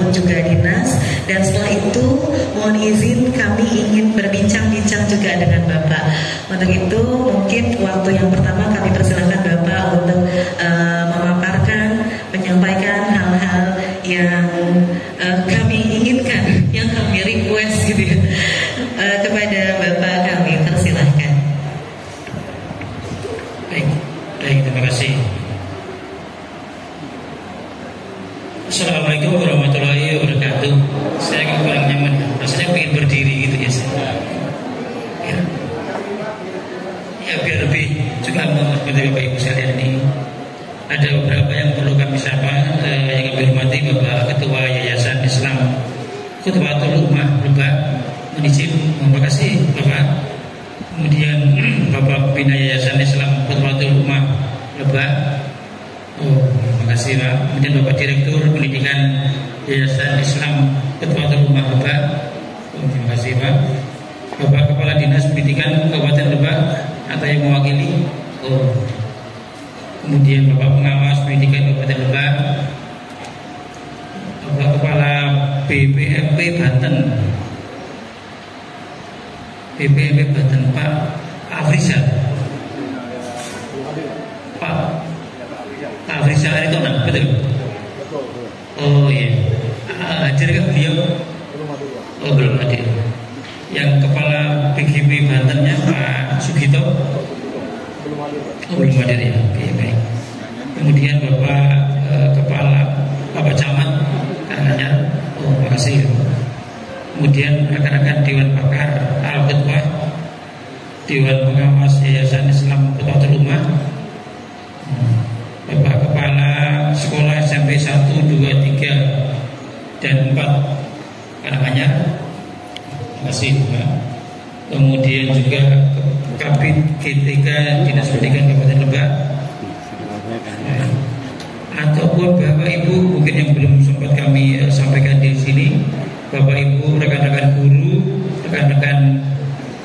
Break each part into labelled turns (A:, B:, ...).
A: ataupun juga dinas. Dan setelah itu mohon izin kami ingin berbincang-bincang juga dengan Bapak. Untuk itu mungkin waktu yang pertama kami persilahkan Bapak untuk memaparkan, menyampaikan hal-hal yang kami inginkan, yang kami request gitu ya, kepada Bapak. Kami persilahkan.
B: Baik, terima kasih. Assalamualaikum warahmatullahi wabarakatuh. Saya kan kurang nyaman, rasanya pengen berdiri gitu ya. Ya biar lebih juga mengerti Bapak Ibu sekalian ini. Ada beberapa yang perlu kami sapa. Yang kami hormati Bapak Ketua Yayasan Islam Khutbatul Ummah Lebak Munijib, terima kasih Bapak. Kemudian Bapak Pembina Yayasan Islam Khutbatul Ummah Lebak, terima kasih Pak. Kemudian Bapak Direktur Pendidikan Yayasan Islam Khutbatul Ummah Lebak, terima kasih Pak. Bapak Kepala Dinas Pendidikan Kabupaten Lebak atau yang mewakili, kemudian Bapak Pengawas Pendidikan Kabupaten Lebak, Bapak Kepala BPMP Banten, Pak Afrizal, Pak Afrizal itu betul? Oh iya, hadir kan beliau? Oh belum hadir. Yang Kepala BGP Bantennya Pak Sugito? Oh belum hadir ya. Oke, baik. Kemudian Bapak Camat Karanganyar, terima kasih. Kemudian rekan-rekan Dewan Pakar Al-Khutbah, Dewan Pengawas Yayasan Islam Khutbatul Ummah, Bapak Kepala Sekolah SMP 1, 2, 3 dan 4 Karanganyar, terima kasih Pak. Kemudian juga Kabid GTK Dinas Pendidikan Kabupaten Lebak, ataupun Bapak Ibu mungkin yang belum sempat kami sampaikan di sini, Bapak Ibu, rekan-rekan guru, rekan-rekan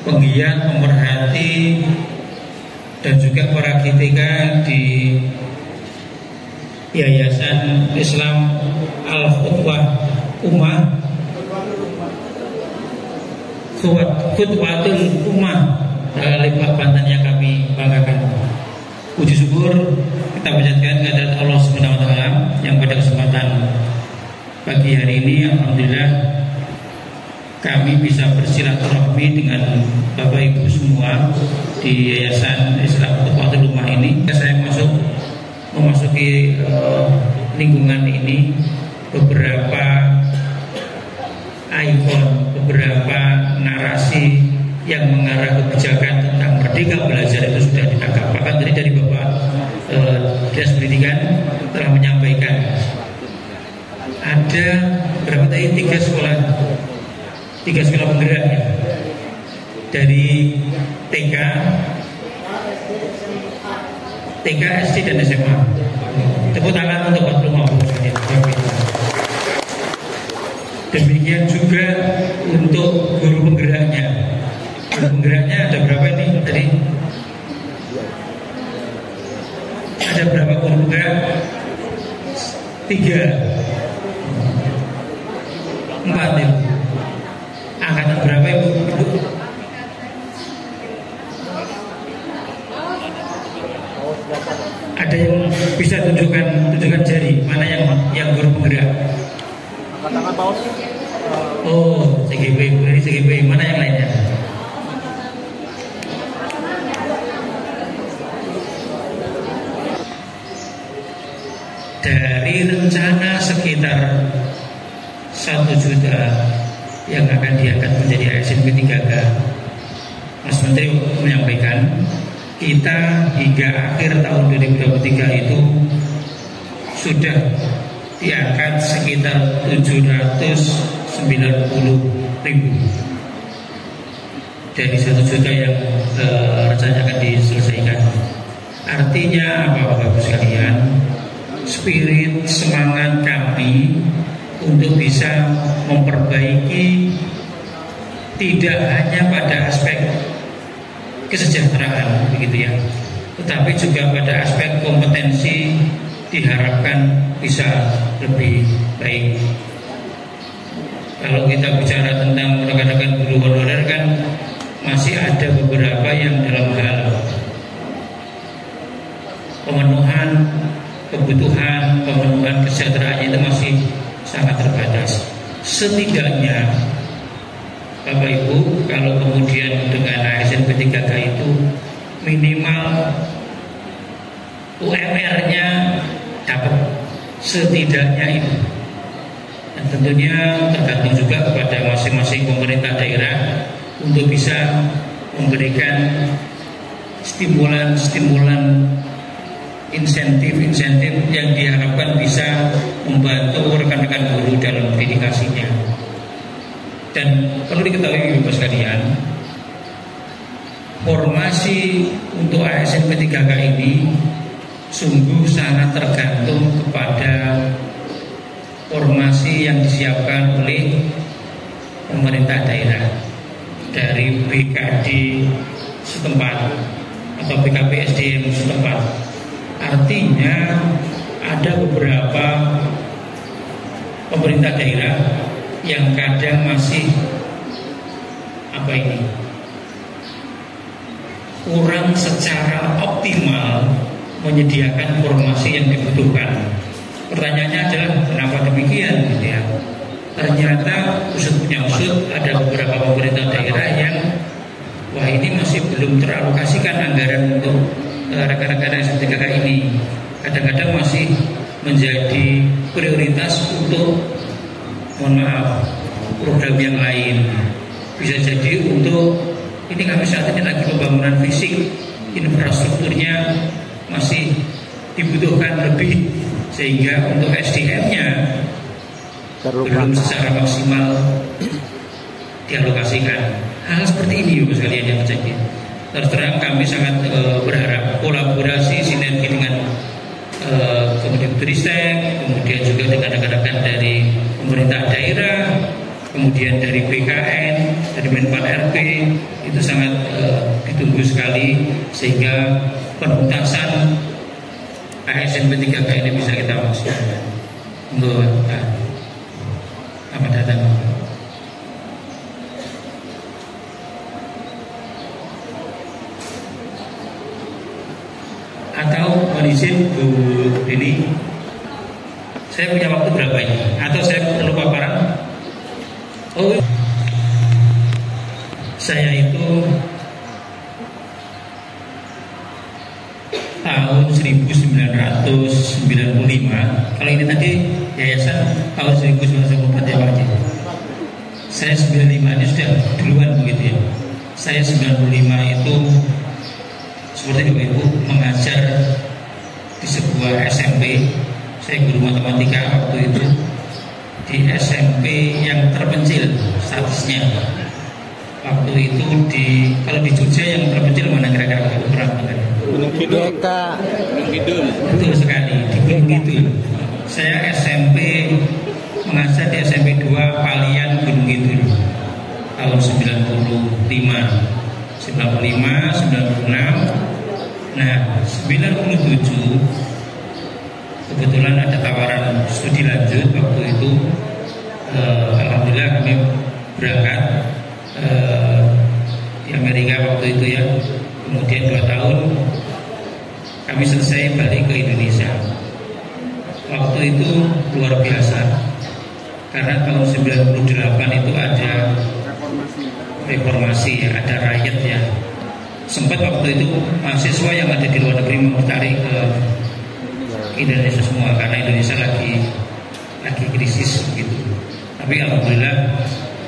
B: penggiat, pemerhati, dan juga para GTK di Yayasan Islam Al-Khutbah Ummah Khutbatul Ummah Lebak Banten yang kami banggakan. Puji syukur kita panjatkan kehadirat Allah Subhanahu wa taala yang pada kesempatan pagi hari ini alhamdulillah kami bisa bersilaturahmi dengan Bapak Ibu semua di Yayasan Islam Khutbatul Ummah ini. Saya memasuki lingkungan ini, beberapa ikon, beberapa narasi yang mengarah kebijakan tentang merdeka belajar itu sudah ditangkap. Bahkan tadi dari Bapak Dinas Pendidikan telah menyampaikan ada berapa tadi 3 sekolah penggerak ya, dari TK, SD dan SMA. Tepuk tangan untuk Pak Rumah. Demikian juga untuk guru penggeraknya. Guru penggeraknya ada berapa ini tadi? Ada berapa guru penggerak? 3, 4 Ibu. Angkatan berapa Ibu? Ada yang bisa tunjukkan jari mana yang guru penggerak?
C: Angkatan paut.
B: Oh, CGP, dari CGP, mana yang lainnya? Dari rencana sekitar 1 juta yang akan diangkat menjadi ASN P3K, Mas Menteri menyampaikan kita hingga akhir tahun 2023 itu sudah diangkat sekitar 790.000 dari 1 juta yang rencananya akan diselesaikan. Artinya apa Bapak Ibu sekalian? Spirit semangat kami untuk bisa memperbaiki tidak hanya pada aspek kesejahteraan begitu ya, tetapi juga pada aspek kompetensi diharapkan bisa lebih baik. Kalau kita bicara tentang rekan-rekan guru honorer kan masih ada beberapa yang dalam hal pemenuhan kebutuhan, pemenuhan kesejahteraannya itu masih sangat terbatas. Setidaknya Bapak Ibu, kalau kemudian dengan ASN P3K itu minimal UMR-nya dapat, setidaknya itu. Dan tentunya tergantung juga kepada masing-masing pemerintah daerah untuk bisa memberikan stimulan-stimulan, insentif-insentif yang diharapkan bisa membantu rekan-rekan guru dalam dedikasinya. Dan perlu diketahui Bapak sekalian, formasi untuk ASN P3K ini sungguh sangat tergantung kepada formasi yang disiapkan oleh pemerintah daerah dari BKD setempat atau BKPSDM setempat. Artinya ada beberapa pemerintah daerah yang kadang masih kurang secara optimal menyediakan formasi yang dibutuhkan. Pertanyaannya adalah kenapa demikian gitu ya. Ternyata usut punya usut ada beberapa pemerintah daerah yang ini masih belum teralokasikan anggaran untuk rekan-rekan ASN P3K ini. Kadang-kadang masih menjadi prioritas untuk program yang lain. Bisa jadi untuk ini kami saat ini lagi pembangunan fisik, infrastrukturnya masih dibutuhkan lebih, sehingga untuk SDM-nya belum secara maksimal dialokasikan. Hal seperti ini Bapak sekalian yang terjadi. Terus terang kami sangat berharap kolaborasi sinergi dengan Kemendikbudristek, kemudian juga dengan rekan-rekan dari pemerintah daerah, kemudian dari BKN, dari Menpan RB, itu sangat ditunggu sekali, sehingga penuntasan ASN P3K ini bisa kita maksimalkan. Selamat datang. Atau izin Bu ini, saya punya waktu berapa ini? Atau saya perlu paparan? Saya itu tahun 1995. Kalau ini tadi yayasan tahun 1994 ya Pak Haji. Saya 95 ini sudah duluan begitu ya. Saya 95 itu seperti Bapak Ibu mengajar di sebuah SMP. Saya guru matematika waktu itu di SMP yang terpencil statusnya. Waktu itu kalau di Jogja yang terpencil mana kira-kira berapa kan?
C: Gunung Kidul.
B: Betul sekali, di Gunung Kidul. Saya SMP mengajar di SMP 2 Palian Gunung Kidul tahun 95, 96. Nah, 97 kebetulan ada tawaran studi lanjut waktu itu. Alhamdulillah kami berangkat di Amerika waktu itu ya. Kemudian 2 tahun kami selesai balik ke Indonesia. Waktu itu luar biasa, karena tahun 98 itu ada reformasi, ada rakyat ya. Sempat waktu itu mahasiswa yang ada di luar negeri mau tarik ke Indonesia semua, karena Indonesia lagi krisis gitu. Tapi alhamdulillah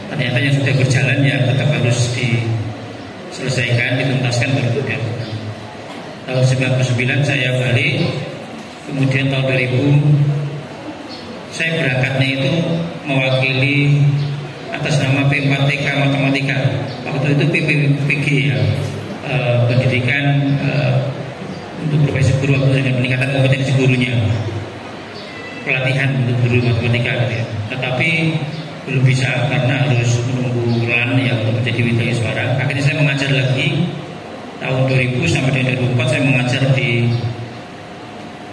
B: ternyata yang sudah berjalan ya tetap harus diselesaikan, dituntaskan baru kemudian. Tahun 99 saya balik, kemudian tahun 2000 saya berangkatnya itu mewakili atas nama P4TK Matematika. Waktu itu PPG ya, pendidikan untuk profesi guru dengan peningkatan kompetensi gurunya, pelatihan untuk guru matematika gitu ya. Tetapi belum bisa karena harus menunggu LAN yang untuk menjadi wilayah. Akhirnya saya mengajar lagi tahun 2000 sampai dengan 2004 saya mengajar di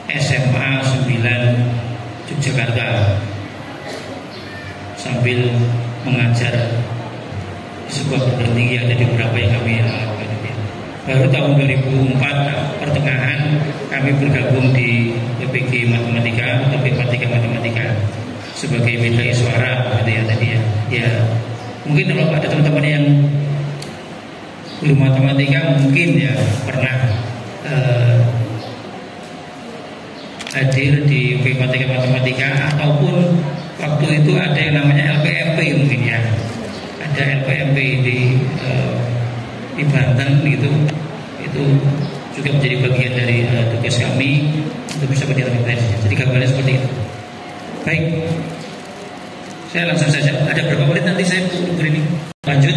B: SMA 9 Yogyakarta sambil mengajar di sebuah perguruan tinggi, ada di beberapa yang kami lakukan. Baru tahun 2004 pertengahan kami bergabung di PPG Matematika atau P3 Matematika sebagai mitra suara gitu ya tadi ya. Ya mungkin kalau ada teman-teman yang guru matematika mungkin ya pernah hadir di P3 Matematika ataupun waktu itu ada yang namanya LPMP mungkin ya. Ada LPMP di Banten gitu, itu juga menjadi bagian dari tugas kami untuk bisa berinteraksi. Jadi gambarnya seperti itu. Baik, saya langsung saja. Ada berapa menit nanti saya tunggu ini. Lanjut.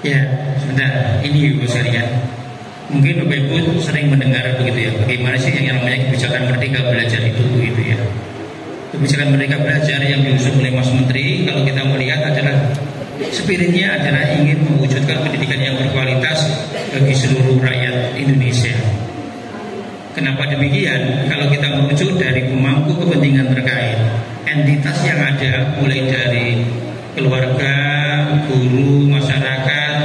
B: Ya, sebentar. Ini Ibu sekalian. Mungkin Bapak Ibu sering mendengar begitu ya. Bagaimana sih yang namanya kebijakan Merdeka Belajar itu begitu ya. Kebijakan Merdeka Belajar yang diusung oleh Mas Menteri, kalau kita melihat adalah spiritnya adalah ingin mewujudkan pendidikan yang berkualitas bagi seluruh rakyat Indonesia. Kenapa demikian? Kalau kita merujuk dari pemangku kepentingan terkait, entitas yang ada mulai dari keluarga, guru, masyarakat,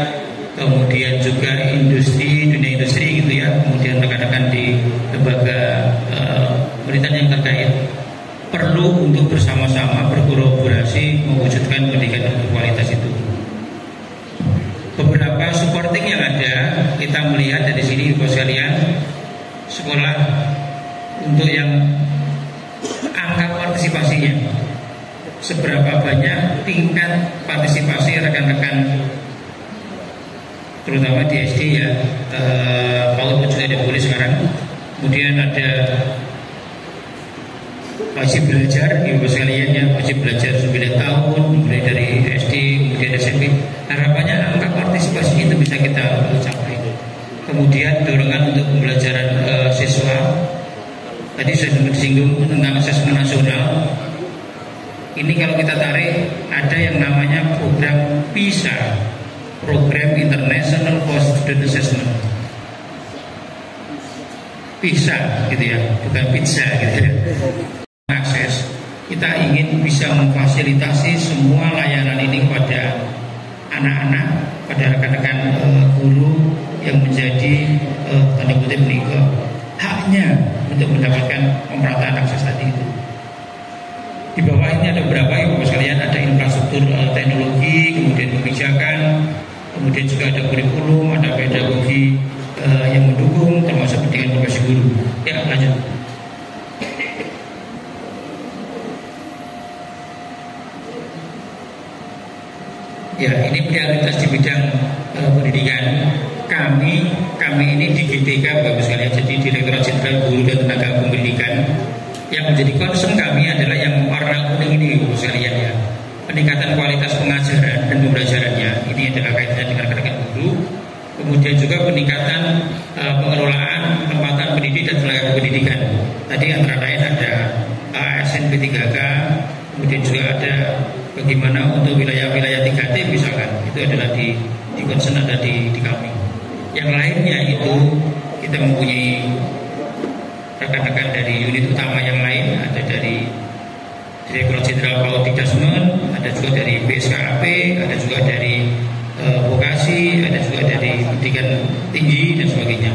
B: kemudian juga industri, dunia industri gitu ya, kemudian rekan-rekan di lembaga pemerintahan yang terkait, perlu untuk bersama-sama berkolaborasi mewujudkan pendidikan yang berkualitas itu. Beberapa supporting yang ada, kita melihat dari sini Ibu sekalian, sekolah untuk yang angka partisipasinya, seberapa banyak tingkat partisipasi rekan-rekan terutama di SD ya, PAUD pun sudah boleh sekarang. Kemudian ada wajib belajar, Ibu sekalian ya, wajib belajar 9 tahun mulai dari SD kemudian SMP. Harapannya angka partisipasi itu bisa kita capai. Kemudian dorongan untuk pembelajaran siswa. Tadi sudah disinggung tentang asesmen nasional. Ini kalau kita tarik ada yang namanya program PISA, Program International Post Student Assessment. PISA gitu ya, bukan pizza gitu ya. Akses, kita ingin bisa memfasilitasi semua layanan ini kepada anak-anak, pada rekan-rekan guru yang menjadi tanda kutip menikah haknya untuk mendapatkan pemerataan akses tadi itu. Di bawah ini ada beberapa Ibu sekalian, ada infrastruktur teknologi, kemudian kebijakan, kemudian juga ada kurikulum, ada pedagogi yang mendukung, termasuk pendidikan profesi guru. Ya, lanjut. Ya, ini prioritas di bidang pendidikan. Kami ini di GTK Bapak sekalian, jadi Direktorat Jenderal Guru dan Tenaga Pendidikan. Yang menjadi concern kami adalah yang warna kuning ini Bapak sekalian ya. Peningkatan kualitas pengajaran dan pembelajarannya. Ini adalah kaitannya dengan rekan guru. Kemudian juga peningkatan pengelolaan tempatan pendidik dan tenaga pendidikan. Tadi antara lain ada ASN P3K, kemudian juga ada bagaimana untuk wilayah-wilayah 3T misalkan, itu adalah di concern ada di kami. Yang lainnya itu kita mempunyai rekan-rekan dari unit utama yang lain, ada dari Direktorat Jenderal PAUD Dikdasmen, ada juga dari BSKAP, ada juga dari vokasi, ada juga dari pendidikan tinggi dan sebagainya.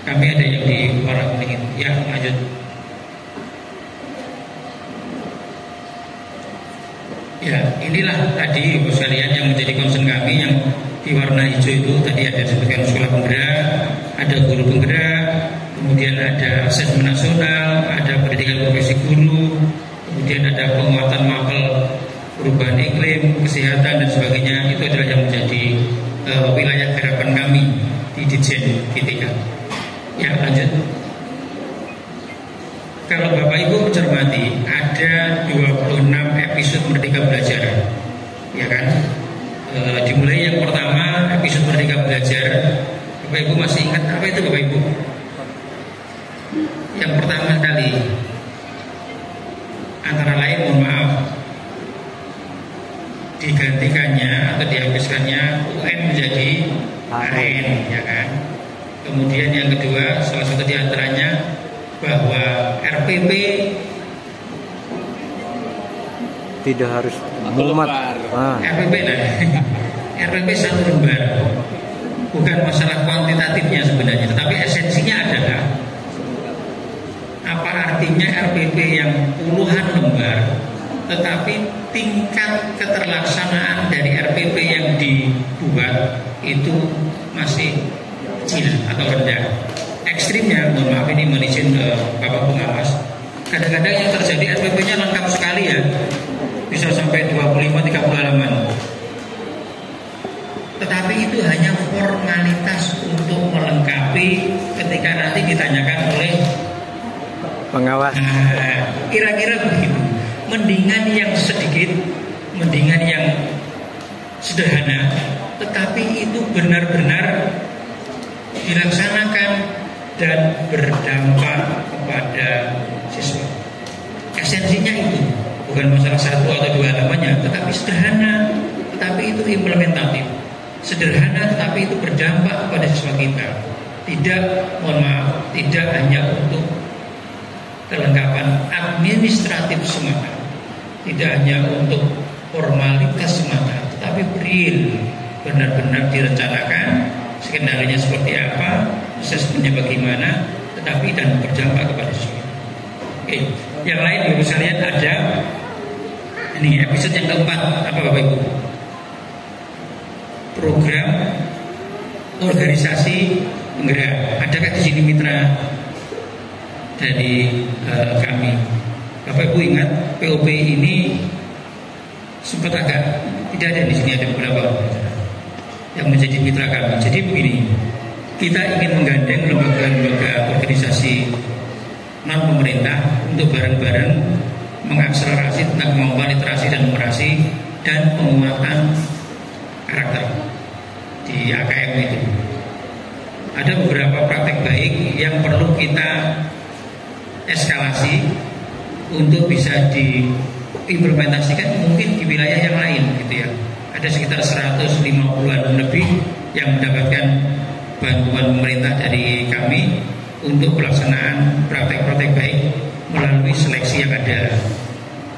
B: Kami ada yang di warna kuning itu. Ya, lanjut. Ya, inilah tadi Ibu sekalian yang menjadi concern kami yang di warna hijau itu. Tadi ada disebutkan sekolah penggerak, ada guru penggerak, kemudian ada asesmen nasional, ada pendidikan profesi guru, kemudian ada penguatan mapel perubahan iklim, kesehatan dan sebagainya. Itu adalah yang menjadi wilayah garapan kami di Ditjen GTK. Ya, lanjut. Kalau Bapak Ibu mencermati, ada 26 episode Merdeka Belajar, ya kan? Dimulai yang pertama episode Merdeka Belajar. Bapak Ibu masih ingat apa itu Bapak Ibu? Yang pertama kali, antara lain mohon maaf, digantikannya atau dihapuskannya UN menjadi AN, ya kan? Kemudian yang kedua, salah satu diantaranya bahwa RPP
D: tidak harus mumat.
B: RPP lah. RPP 1 lembar. Bukan masalah kuantitatifnya sebenarnya, tetapi esensinya adalah apa artinya RPP yang puluhan lembar, tetapi tingkat keterlaksanaan dari RPP yang dibuat itu masih kecil atau rendah. Ekstrimnya, mohon maaf ini menizin Bapak Pengawas, kadang-kadang yang terjadi RPP-nya lengkap sekali ya, bisa sampai 25-30 halaman. Tetapi itu hanya formalitas untuk melengkapi ketika nanti ditanyakan oleh
D: pengawas.
B: Kira-kira begitu. Mendingan yang sedikit, mendingan yang sederhana, tetapi itu benar-benar dilaksanakan dan berdampak kepada siswa. Esensinya itu bukan masalah 1 atau 2 halamannya, tetapi sederhana, tetapi itu implementatif. Sederhana tetapi itu berdampak kepada siswa kita. Tidak, mohon maaf, tidak hanya untuk kelengkapan administratif semata, tidak hanya untuk formalitas semata, tetapi real, benar-benar direncanakan skenario-nya seperti apa, asesmennya bagaimana, tetapi dan berdampak kepada siswa. Oke, yang lain Bapak sekalian ada ini episode yang keempat apa Bapak Ibu? Program organisasi penggerak. Adakah di sini mitra dari kami? Bapak Ibu ingat POP ini sempat agak tidak ada di sini, ada beberapa yang menjadi mitra kami. Jadi begini, kita ingin menggandeng lembaga-lembaga organisasi non pemerintah untuk bareng-bareng mengakselerasi tentang kemampuan literasi dan numerasi dan penguatan karakter di AKM itu. Ada beberapa praktek baik yang perlu kita eskalasi untuk bisa diimplementasikan mungkin di wilayah yang lain gitu ya. Ada sekitar 150-an lebih yang mendapatkan bantuan pemerintah dari kami untuk pelaksanaan praktek-praktek baik melalui seleksi yang ada.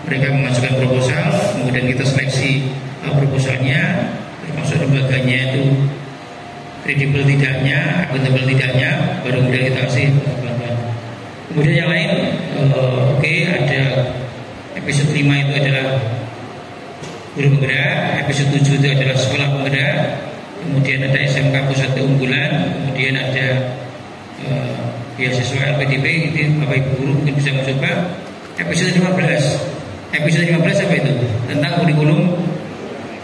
B: Mereka mengajukan proposal, kemudian kita seleksi proposalnya, termasuk lembaganya itu kredibel tidaknya, akuntabel tidaknya, baru kemudian kita kasih bantuan. Kemudian yang lain, ada episode 5 itu adalah guru penggerak, episode 7 itu adalah sekolah penggerak, kemudian ada SMK Pusat Keunggulan, kemudian ada beasiswa LPDP, itu Bapak Ibu guru mungkin bisa mencoba. Episode 15 apa itu? Tentang kurikulum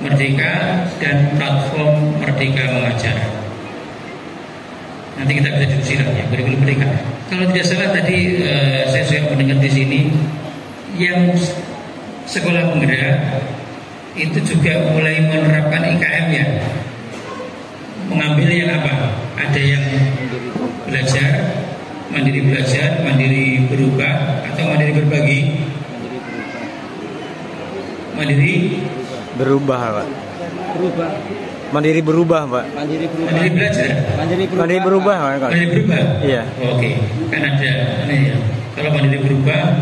B: Merdeka dan platform Merdeka Mengajar. Nanti kita bisa diskusi lagi ya, kurikulum Merdeka. Kalau tidak salah tadi saya sudah mendengar di sini yang sekolah penggerak itu juga mulai menerapkan IKM ya. Mengambil yang apa? Ada yang belajar, mandiri berubah atau mandiri berbagi. Mandiri
D: berubah, Pak. Mandiri berubah, Pak.
B: Mandiri belajar.
D: Mandiri berubah, Pak.
B: Mandiri berubah.
D: Iya.
B: Oke. Kan ada ini ya. Kalau mandiri berubah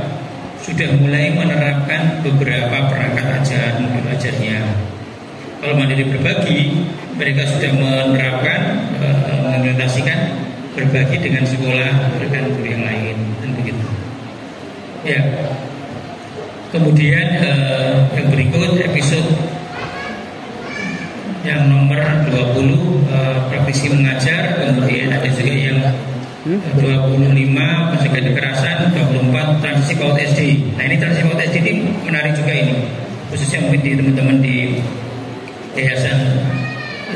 B: sudah mulai menerapkan beberapa perangkat ajaran belajarnya. Kalau mandiri berbagi, mereka sudah menerapkan mengimplementasikan berbagi dengan sekolah dan guru yang lain dan begitu. Ya. Kemudian yang berikut episode yang nomor 20 praktisi mengajar, kemudian ada juga yang 25 mencegah kekerasan, 24 transisi PAUD SD. Nah ini transisi PAUD SD ini menarik juga ini, khususnya mungkin di teman-teman di Yayasan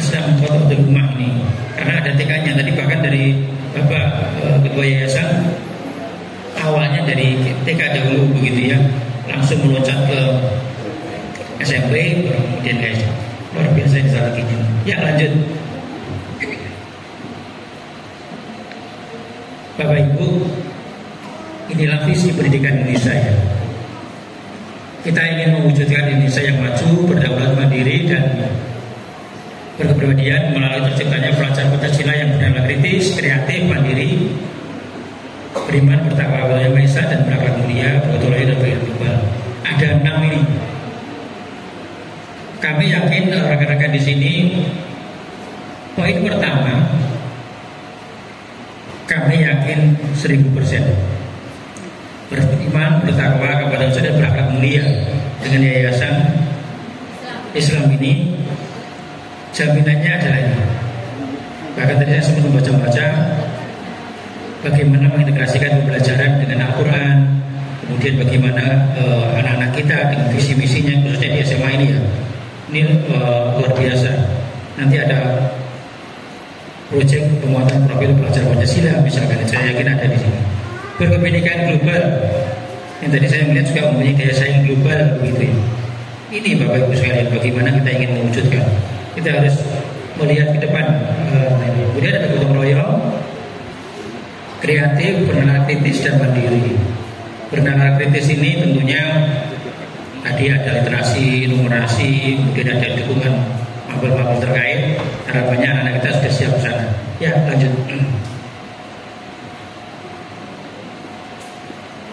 B: Islam Kota Rumah ini, karena ada TK-nya tadi, bahkan dari Bapak Ketua Yayasan awalnya dari TK dahulu begitu ya, langsung meloncat ke SMP, kemudian guys luar biasa yang salah gini. Ya lanjut. Bapak Ibu, inilah visi pendidikan Indonesia ya. Kita ingin mewujudkan Indonesia yang maju, berdaulat, mandiri dan berkepribadian melalui terciptanya pelajar Pancasila yang bernama kritis, kreatif, mandiri, beriman, bertakwa kepada Yang Maha Esa, dan berakhlak mulia, bergotong royong dan bergotong global. Ada 6 ini. Kami yakin rekan-rekan di sini, poin pertama, kami yakin 1000% beriman, bertakwa kepada Allah dan berakhlak mulia dengan yayasan Islam ini. Jaminannya adalah ini. Bahkan tadi saya sempat membaca-baca bagaimana mengintegrasikan pembelajaran dengan Al-Quran, kemudian bagaimana anak-anak kita dengan visi misinya, khususnya di SMA ini ya. Ini luar biasa. Nanti ada proyek penguatan profil pelajar Pancasila misalkan, saya yakin ada di sini. Berkependidikan global, yang tadi saya melihat juga mempunyai daya saing global begitu ya. Ini Bapak Ibu sekalian, bagaimana kita ingin mewujudkan. Kita harus melihat ke depan. Kemudian ada gotong royong, kreatif, bernalar kritis dan mandiri. Bernalar kritis ini tentunya tadi ada literasi, numerasi, kemudian ada dukungan mapel-mapel terkait. Harapannya anak kita sudah siap ke sana. Ya, lanjut.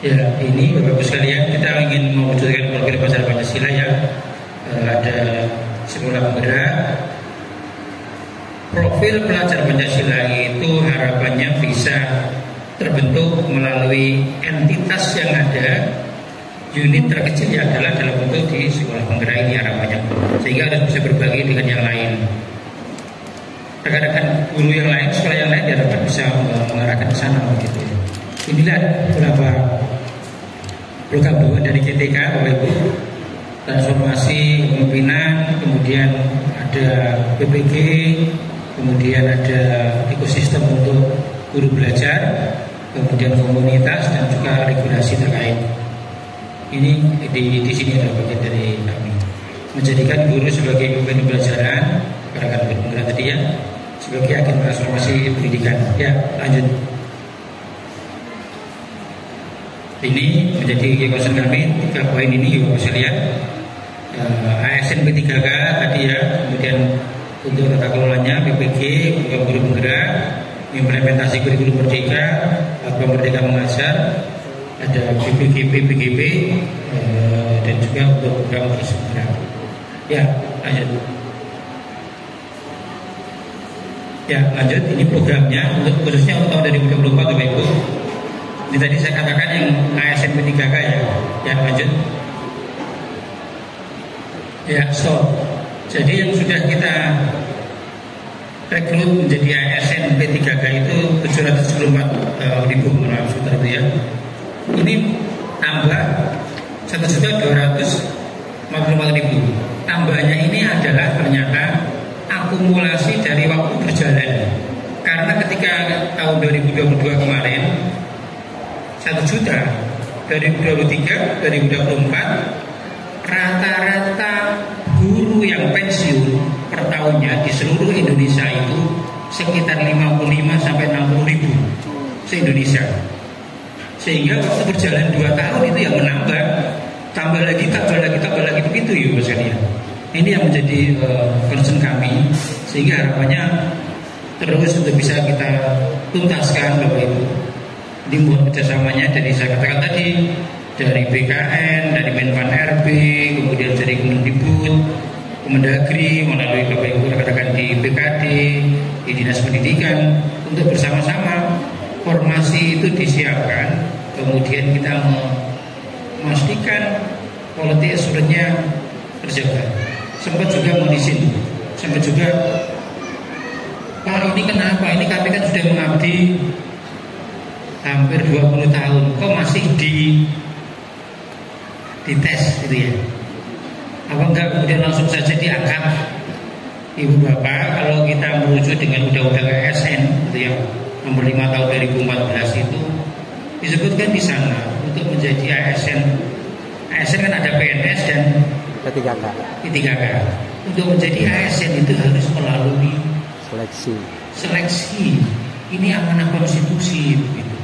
B: Ya, ini Bapak Ibu sekalian, kita ingin mewujudkan program pasar Pancasila ya. Ada sekolah penggerak. Profil pelajar Pancasila itu harapannya bisa terbentuk melalui entitas yang ada. Unit terkecilnya adalah dalam bentuk di sekolah penggerak ini harapannya, sehingga harus bisa berbagi dengan yang lain. Rekan-rekan guru yang lain, sekolah yang lain diharapkan bisa mengarahkan ke sana begitu. Inilah beberapa program dukungan dari CTK, Bapak Ibu. Transformasi kepemimpinan, kemudian ada PPG, kemudian ada ekosistem untuk guru belajar, kemudian komunitas dan juga regulasi terkait. Ini di sini adalah bagian dari kami menjadikan guru sebagai pemimpin pembelajaran, rekan penggerak tadi ya, sebagai agen transformasi pendidikan. Ya, lanjut. Ini menjadi concern kami 3 poin ini Bapak sekalian. ASN P3K tadi ya, kemudian untuk tata kelolanya PPG, guru penggerak, implementasi kurikulum merdeka, platform merdeka mengajar, ada BPGP, dan juga untuk program terus bergerak. Ya, lanjut. Ya, lanjut. Ini programnya untuk khususnya untuk tahun 2024 Bapak Ibu. Ini tadi saya katakan yang ASN P3K ya. Ya, lanjut. Ya, stop. Jadi yang sudah kita rekrut menjadi ASN P3K itu 794 ribu, maaf sebentar itu ya. Ini tambah 1.254.000. Tambahnya ini adalah ternyata akumulasi dari waktu berjalan. Karena ketika tahun 2022 kemarin 1 juta, 2023, 2024 rata-rata guru yang pensiun per tahunnya di seluruh Indonesia itu sekitar 55 sampai 60 ribu se-Indonesia. Sehingga waktu berjalan 2 tahun itu yang menambah, tambah lagi begitu ya Mas ya. Ini yang menjadi concern kami, sehingga harapannya terus untuk bisa kita tuntaskan Bapak Ibu. Dibuat kerjasamanya dari saya katakan tadi, dari BKN, dari Menpan RB, kemudian dari Kemendikbud, Kemendagri, melalui Bapak Ibu rekan-rekan di BKD, di Dinas Pendidikan, untuk bersama-sama formasi itu disiapkan, kemudian kita memastikan quality assurance-nya terjaga. Sempat juga mengizin, sempat juga Pak ini kenapa? Ini kami kan sudah mengabdi hampir 20 tahun, kok masih dites gitu ya? Apa enggak kemudian langsung saja diangkat? Ibu Bapak, kalau kita merujuk dengan undang-undang ASN gitu ya, nomor 5 tahun 2014 itu disebutkan di sana untuk menjadi ASN. ASN kan ada PNS dan P3K. Untuk menjadi ASN itu harus melalui seleksi. Ini amanah konstitusi begitu.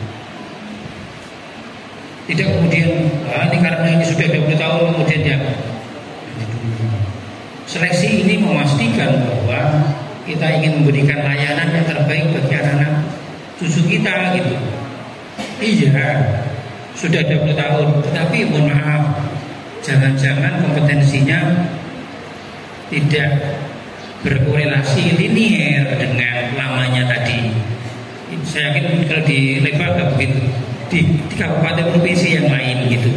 B: Tidak kemudian ini karena ini sudah 20 tahun kemudian ya. Seleksi ini memastikan bahwa kita ingin memberikan layanan yang terbaik bagi anak-anak cucu kita gitu. Iya, sudah 20 tahun. Tetapi mohon maaf, jangan-jangan kompetensinya tidak berkorelasi linier dengan lamanya tadi. Saya yakin kalau di level nggak begitu. Di kabupaten provinsi yang lain gitu.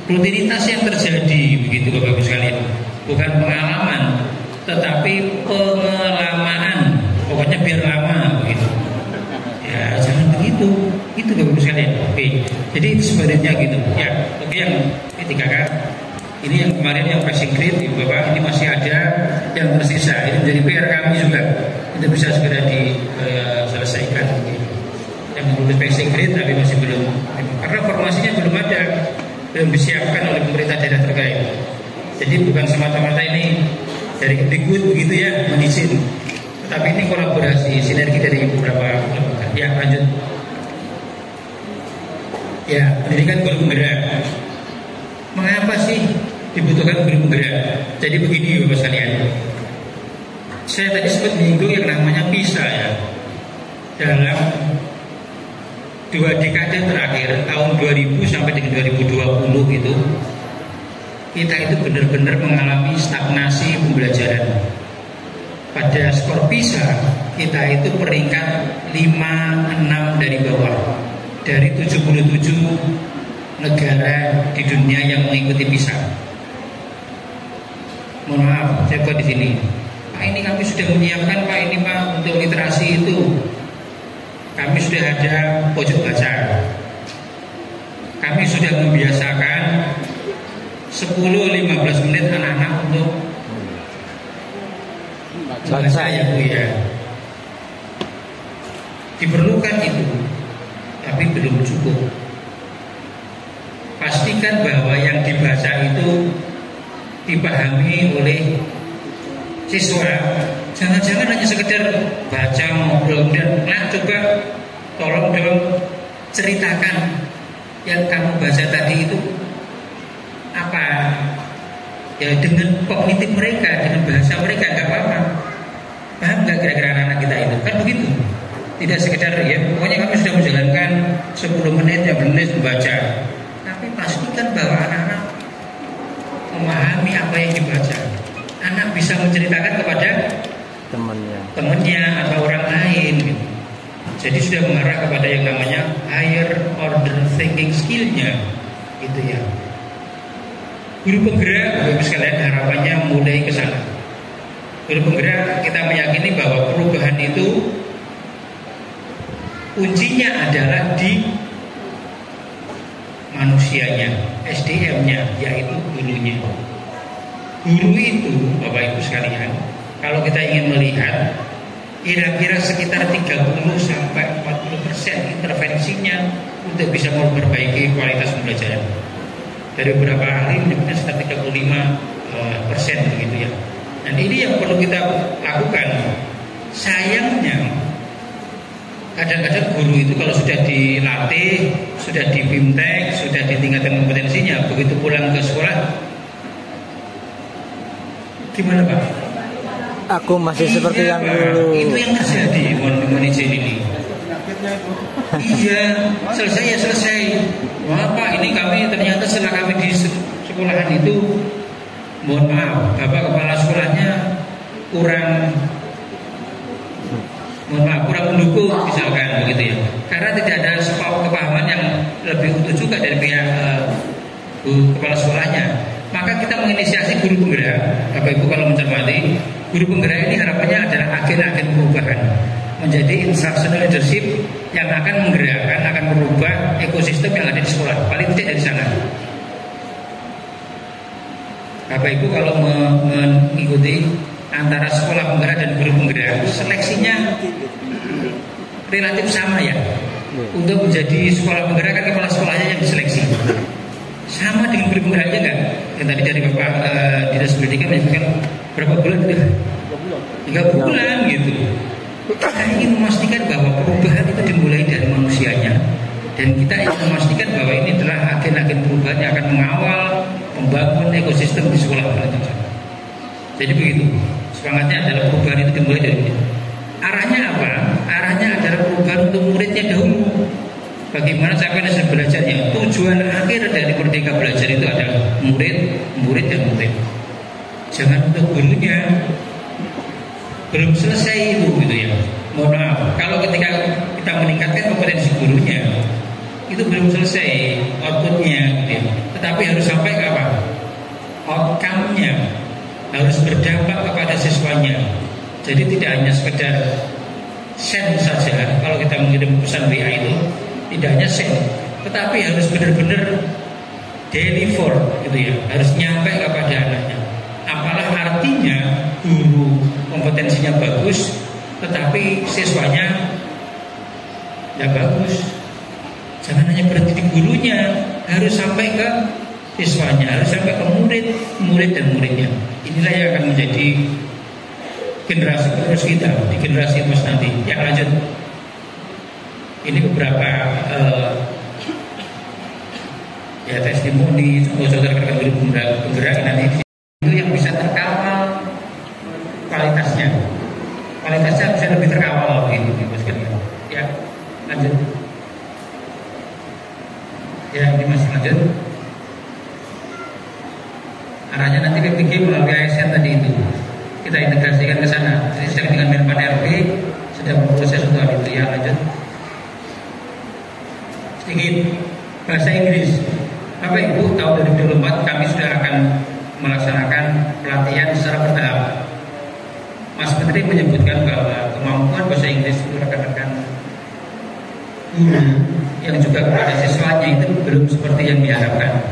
B: Rutinitas yang terjadi begitu Bapak Ibu sekalian, bukan pengalaman, tetapi pengalaman. Pokoknya biar lama begitu. Ya jangan begitu, itu Bapak Ibu sekalian. Oke, jadi itu sebenarnya gitu. Ya, oke yang ketiga kan. Ini yang kemarin yang passing grade, Bapak, ini masih ada yang tersisa. Ini menjadi PR kami juga. Itu bisa segera diselesaikan. Yang menurut passing grade tapi masih belum, karena formasinya belum ada, belum disiapkan oleh pemerintah daerah terkait. Jadi bukan semata-mata ini dari Kemdikbud begitu ya mengizin, tetapi ini kolaborasi sinergi dari beberapa lembaga. Ya lanjut. Ya, pendidikan guru penggerak. Mengapa sih dibutuhkan guru penggerak? Jadi begini Bapak sekalian, saya tadi sempat menyinggung yang namanya PISA ya. Dalam 2 dekade terakhir, tahun 2000 sampai dengan 2020 itu, kita itu benar-benar mengalami stagnasi pembelajaran. Pada skor PISA, kita itu peringkat 5-6 dari bawah, dari 77 negara di dunia yang mengikuti PISA. Mohon maaf, saya buat di sini. Pak, ini kami sudah menyiapkan Pak, ini Pak untuk literasi itu. Kami sudah ada pojok baca. Kami sudah membiasakan 10-15 menit anak-anak untuk baca ya Bu ya. Diperlukan itu, tapi belum cukup. Pastikan bahwa yang dibaca itu dipahami oleh siswa. Jangan-jangan hanya sekedar baca ngobrol dan coba tolong dong ceritakan yang kamu baca tadi itu apa ya, dengan kognitif mereka, dengan bahasa mereka, nggak apa-apa. Paham nggak kira-kira anak-anak kita itu? Kan begitu. Tidak sekedar ya, pokoknya kami sudah menjalankan 10 menit ya menit membaca. Tapi pastikan bahwa anak-anak memahami apa yang dibaca. Anak bisa menceritakan kepada temannya atau orang lain. Jadi sudah mengarah kepada yang namanya higher order thinking skill-nya, gitu ya. Guru penggerak, Bapak sekalian, harapannya mulai ke sana. Guru penggerak, kita meyakini bahwa perubahan itu kuncinya adalah di manusianya, SDM-nya, yaitu gurunya. Guru itu, Bapak Ibu sekalian, kalau kita ingin melihat, kira-kira sekitar 30-40% intervensinya untuk bisa memperbaiki kualitas pembelajaran. Dari beberapa ahli menyebutnya sekitar 35% begitu ya. Dan ini yang perlu kita lakukan. Sayangnya, kadang-kadang guru itu kalau sudah dilatih, sudah dibimtek, sudah ditingkatkan kompetensinya, begitu pulang ke sekolah, gimana Pak?
D: Aku masih seperti yang dulu.
B: Itu yang terjadi, mohon izin ini. Iya, selesai ya selesai. Wah Pak, ini kami ternyata setelah kami di sekolahan itu, mohon maaf, Bapak kepala sekolahnya kurang mendukung misalkan begitu ya. Karena tidak ada kepahaman yang lebih utuh juga dari pihak kepala sekolahnya. Maka kita menginisiasi guru penggerak. Bapak Ibu kalau mencermati, guru penggerak ini harapannya adalah agen-agen perubahan, menjadi instructional leadership yang akan menggerakkan, akan merubah ekosistem yang ada di sekolah. Paling tidak dari sana. Bapak Ibu kalau mengikuti antara sekolah penggerak dan guru penggerak, seleksinya relatif sama ya. Untuk menjadi sekolah penggerak kan kepala sekolahnya yang diseleksi. Sama dengan guru penggeraknya enggak? Yang tadi dari Bapak Dinas Pendidikan menyebutkan berapa bulan itu? 3 bulan gitu. Kita ingin memastikan bahwa perubahan itu dimulai dari manusianya, dan kita ingin memastikan bahwa ini adalah agen-agen perubahan yang akan mengawal, membangun ekosistem di sekolah pelajaran. Jadi begitu. Semangatnya adalah perubahan itu dimulai dari ini. Arahnya apa? Arahnya adalah perubahan untuk muridnya dahulu. Bagaimana capaian hasil belajarnya? Tujuan akhir dari Merdeka Belajar itu adalah murid dan murid. Jangan untuk gurunya. Belum selesai itu gitu ya. Mohon maaf, kalau ketika kita meningkatkan kompetensi gurunya, itu belum selesai outputnya gitu ya. Tetapi harus sampai ke apa? Outcome-nya harus berdampak kepada siswanya. Jadi tidak hanya sekedar send saja. Kalau kita mengirim pesan WA itu tidak hanya send, tetapi harus benar-benar deliver gitu ya. Harus nyampe kepada anaknya. Apalah artinya guru kompetensinya bagus, tetapi siswanya tidak bagus. Jangan hanya berhenti di gurunya, harus sampai ke siswanya, harus sampai ke murid dan muridnya. Inilah yang akan menjadi generasi penerus kita di generasi emas nanti yang lanjut. Ini beberapa ya testimoni contoh-contoh rekan-rekan guru penggerak nanti itu yang bisa terkawal kualitasnya bisa lebih terkawal gitu sekalian. Ya lanjut. Ya ini masih lanjut. Arahnya nanti PPG melalui ASN tadi itu kita integrasikan ke sana. Jadi sedang dengan Menpan RB sedang memproses untuk hal itu. Ya lanjut. Sedikit bahasa Inggris. Bapak Ibu, tahun 2024 kami sudah akan melaksanakan pelatihan secara bertahap. Mas Menteri menyebutkan bahwa kemampuan bahasa Inggris untuk rekan-rekan guru yang juga kepada siswanya itu belum seperti yang diharapkan.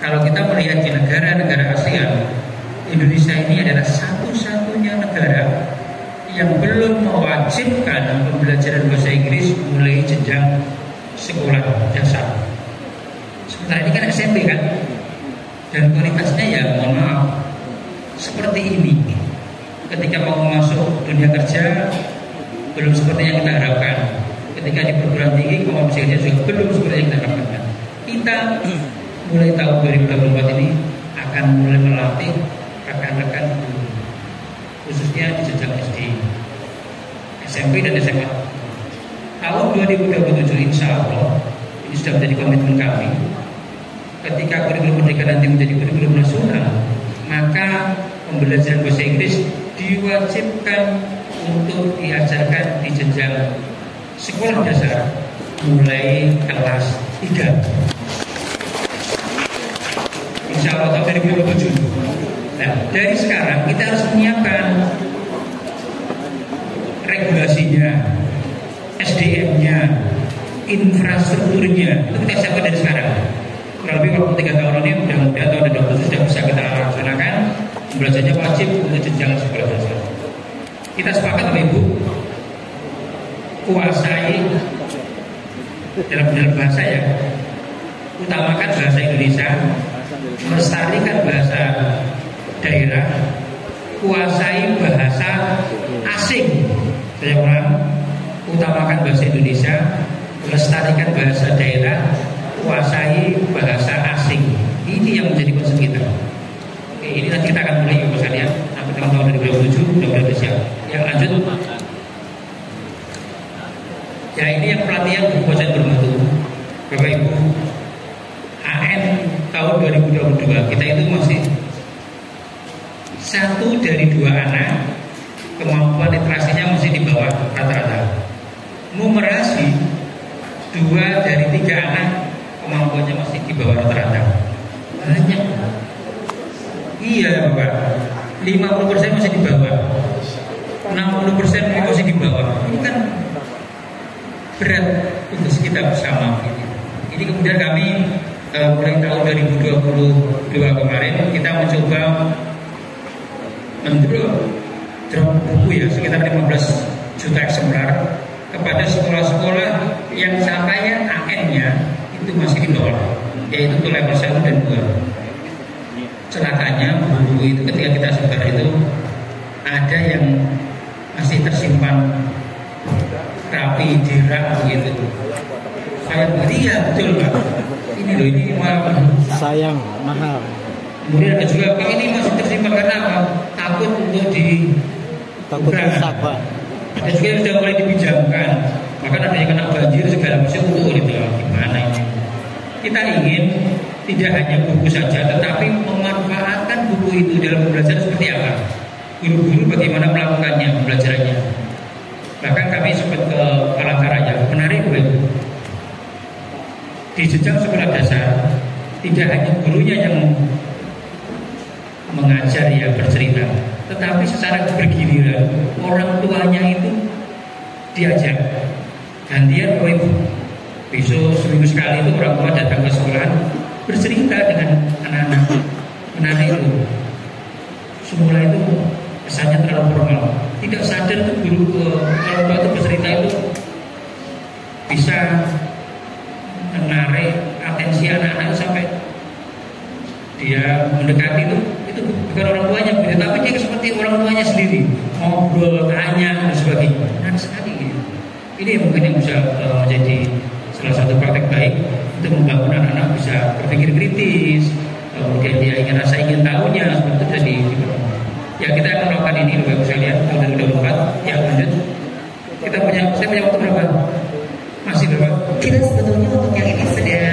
B: Kalau kita melihat di negara-negara ASEAN, Indonesia ini adalah satu-satunya negara yang belum mewajibkan pembelajaran bahasa Inggris mulai jenjang sekolah dasar. Sementara ini kan SMP kan, dan kualitasnya ya mohon maaf seperti ini. Ketika mau masuk dunia kerja belum seperti yang kita harapkan. Ketika di perguruan tinggi kompetensinya juga belum seperti yang kita harapkan. Kita mulai tahun 2024 ini akan mulai melatih rekan-rekan guru, khususnya di jenjang SD, SMP dan SMA. Tahun 2027 insya Allah ini sudah menjadi komitmen kami. Ketika kurikulum merdeka nanti menjadi kurikulum nasional, maka pembelajaran bahasa Inggris diwajibkan untuk diajarkan di jenjang sekolah dasar mulai kelas 3. Insya Allah tahun 2027. Nah, dari sekarang kita harus menyiapkan regulasinya, SDM-nya, infrastrukturnya. Itu kita siapkan dari sekarang. Kurang lebih waktu 3 tahun ini mudah-mudahan tahun 2027 sudah bisa kita laksanakan. Belajarnya wajib untuk jenjang sekolah dasar. Kita sepakat Bapak Ibu, kuasai dalam bahasa ya, utamakan bahasa Indonesia, melestarikan bahasa daerah, kuasai bahasa asing. Saya ulang, utamakan bahasa Indonesia, melestarikan bahasa daerah, kuasai bahasa asing. Ini yang menjadi concern kita. Oke, ini nanti kita akan mulai Bapak sekalian sampai tahun 2027 mudah-mudahan siap. Yang lanjut. Ya ini yang pelatihan berkuasa bermutu. Bapak Ibu, AN tahun 2022 kita itu masih 1 dari 2 anak kemampuan literasinya masih di bawah rata-rata. Numerasi 2 dari 3 anak kemampuannya masih di bawah rata-rata. Banyak. Iya Bapak, 50% masih di bawah, 60% masih di bawah. Ini kan berat untuk kita bersama. Ini kemudian kami mulai tahun 2022 kemarin kita mencoba drop buku ya sekitar 15 juta eksemplar kepada sekolah-sekolah yang capaian AN-nya itu masih di bawah, yaitu untuk level 1 dan 2. Celakanya buku itu ketika kita sebar itu ada yang masih tersimpan rapi di rak begitu. Saya beli ya betul Pak. Ini loh ini mahal.
D: Sayang mahal.
B: Kemudian ada juga Pak ini masih tersimpan karena apa? Takut untuk
D: Takut rusak Pak.
B: Ada juga yang sudah mulai dipinjamkan. Bahkan ada yang kena banjir segala macam untuk kita ingin tidak hanya buku saja, tetapi memanfaatkan buku itu dalam belajar seperti apa. Guru-guru bagaimana melakukannya, pembelajarannya. Bahkan kami sempat ke Palangkaraya, menarik Bu. Di jenjang sekolah dasar, tidak hanya gurunya yang mengajar ya bercerita, tetapi secara bergiliran orang tuanya itu diajak gantian Ibu. Besok seminggu sekali itu orang tua datang ke sekolah bercerita dengan anak-anak. Anak-anak itu semula itu kesannya terlalu formal, tidak sadar tuh guru orang tua itu bercerita itu bisa menarik atensi anak-anak sampai dia mendekati itu bukan orang tuanya, tapi dia seperti orang tuanya sendiri, ngobrol, tanya dan sebagainya. Menarik sekali gitu. Ini mungkin yang bisa menjadi salah satu praktek baik untuk membangun anak-anak bisa berpikir kritis, kemudian dia rasa ingin tahunya seperti itu tadi. Ya kita akan melakukan ini Bapak sekalian tahun 2024. Ya lanjut. Saya punya waktu berapa? Masih berapa?
A: Kita sebetulnya untuk yang ini sudah